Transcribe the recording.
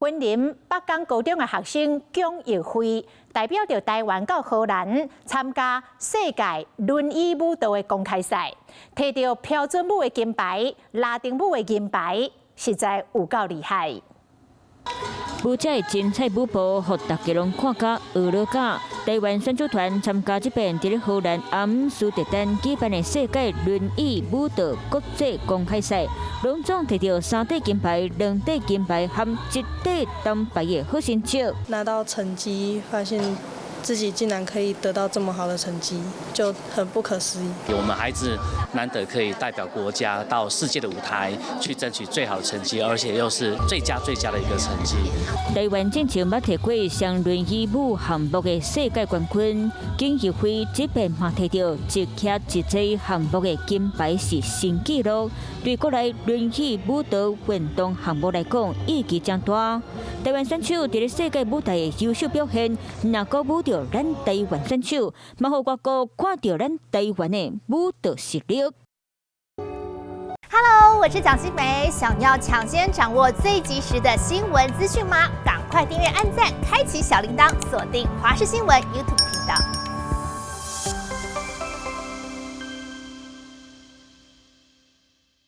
云林北港高中的学生蒋奕辉代表着台湾到荷兰参加世界轮椅舞蹈的公开赛，摕到标准舞的金牌、拉丁舞的银牌，实在有够厉害。 舞者的精彩舞步，让大家拢看甲学了甲。台湾选手团参加这遍伫荷兰阿姆斯特丹举办的世界轮椅舞蹈国际公开赛，拢总摕到3块金牌、2块金牌和1块铜牌的好成绩。拿到成绩，发现自己竟然可以得到这么好的成绩，就很不可思议。我们孩子难得可以代表国家到世界的舞台去争取最好的成绩，而且又是最佳的一个成绩。台湾之前捌摕过双轮椅舞项目的世界冠军，蒋奕辉这边嘛摕到一骑一坐项目的金牌是新纪录。对国内轮椅舞蹈运动项目来讲，意义将大。台湾选手伫世界舞台的优秀表现，若鼓舞到咱台湾选手，嘛互外国看到咱台湾的舞蹈实力。 Hello， 我是蒋欣梅。想要抢先掌握最及时的新闻资讯吗？赶快订阅、按赞、开启小铃铛，锁定华视新闻 YouTube 频道。